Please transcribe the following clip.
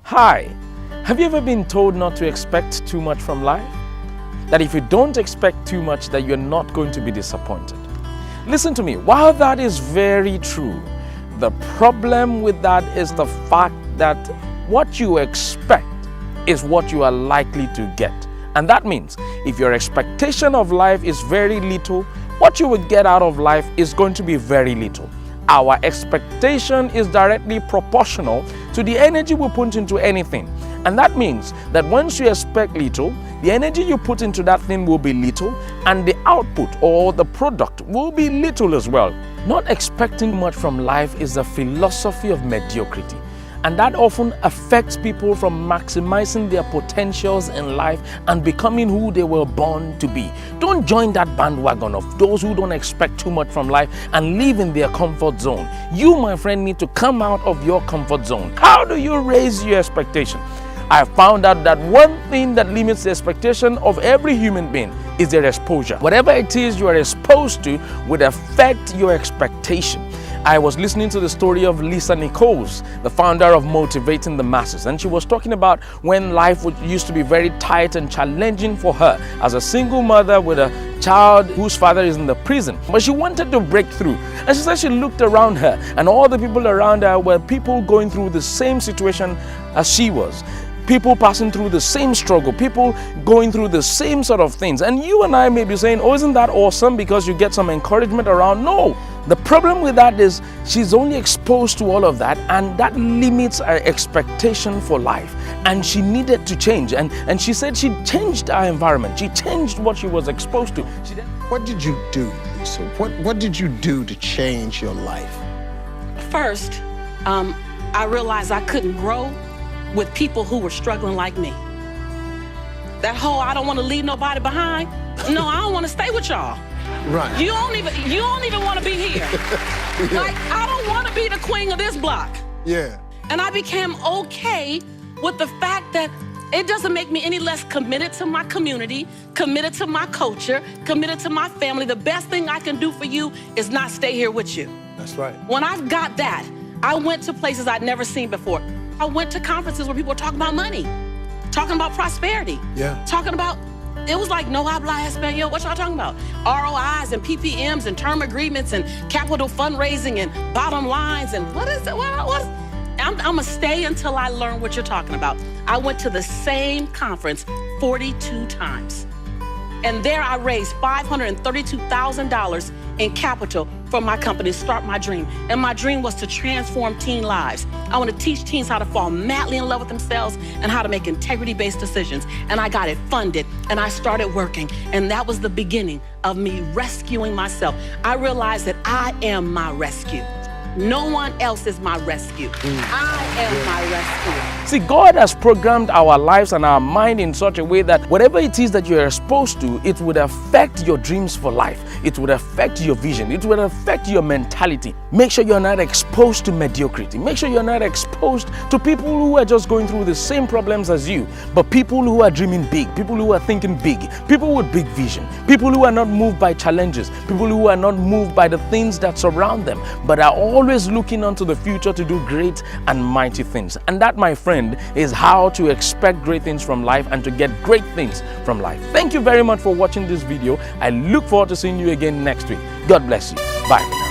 Hi, have you ever been told not to expect too much from life? That if you don't expect too much, that you're not going to be disappointed. Listen to me, while that is very true, the problem with that is the fact that what you expect is what you are likely to get. And that means if your expectation of life is very little, what you will get out of life is going to be very little. Our expectation is directly proportional to the energy we put into anything. And that means that once you expect little, the energy you put into that thing will be little, and the output or the product will be little as well. Not expecting much from life is a philosophy of mediocrity. And that often affects people from maximizing their potentials in life and becoming who they were born to be. Don't join that bandwagon of those who don't expect too much from life and live in their comfort zone. You, my friend, need to come out of your comfort zone. How do you raise your expectation? I found out that one thing that limits the expectation of every human being is their exposure. Whatever it is you are exposed to would affect your expectation. I was listening to the story of Lisa Nichols, the founder of Motivating the Masses, and she was talking about when life used to be very tight and challenging for her as a single mother with a child whose father is in the prison. But she wanted to break through. And she said she looked around her, and all the people around her were people going through the same situation as she was. People passing through the same struggle, people going through the same sort of things. And you and I may be saying, oh, isn't that awesome because you get some encouragement around? No. The problem with that is she's only exposed to all of that, and that limits her expectation for life. And she needed to change. And she said she changed her environment. She changed what she was exposed to. What did you do, Lisa? What did you do to change your life? First, I realized I couldn't grow with people who were struggling like me. That whole I don't want to leave nobody behind. No, I don't want to stay with y'all. Right. You don't even want to be here. Yeah. Like, I don't want to be the queen of this block. Yeah. And I became okay with the fact that it doesn't make me any less committed to my community, committed to my culture, committed to my family. The best thing I can do for you is not stay here with you. That's right. When I've got that, I went to places I'd never seen before. I went to conferences where people were talking about money, talking about prosperity, talking about, it was like, no habla español, what y'all talking about? ROIs and PPMs and term agreements and capital fundraising and bottom lines and what is it? I'm gonna stay until I learn what you're talking about. I went to the same conference 42 times. And there I raised $532,000 in capital for my company to start my dream. And my dream was to transform teen lives. I want to teach teens how to fall madly in love with themselves and how to make integrity-based decisions. And I got it funded, and I started working. And that was the beginning of me rescuing myself. I realized that I am my rescue. No one else is my rescue. I am my rescue. See, God has programmed our lives and our mind in such a way that whatever it is that you're exposed to, it would affect your dreams for life. It would affect your vision. It would affect your mentality. Make sure you're not exposed to mediocrity. Make sure you're not exposed to people who are just going through the same problems as you, but people who are dreaming big, people who are thinking big, people with big vision, people who are not moved by challenges, people who are not moved by the things that surround them, but are always looking onto the future to do great and mighty things. And that, my friend, is how to expect great things from life and to get great things from life. Thank you very much for watching this video. I look forward to seeing you again next week. God bless you. Bye.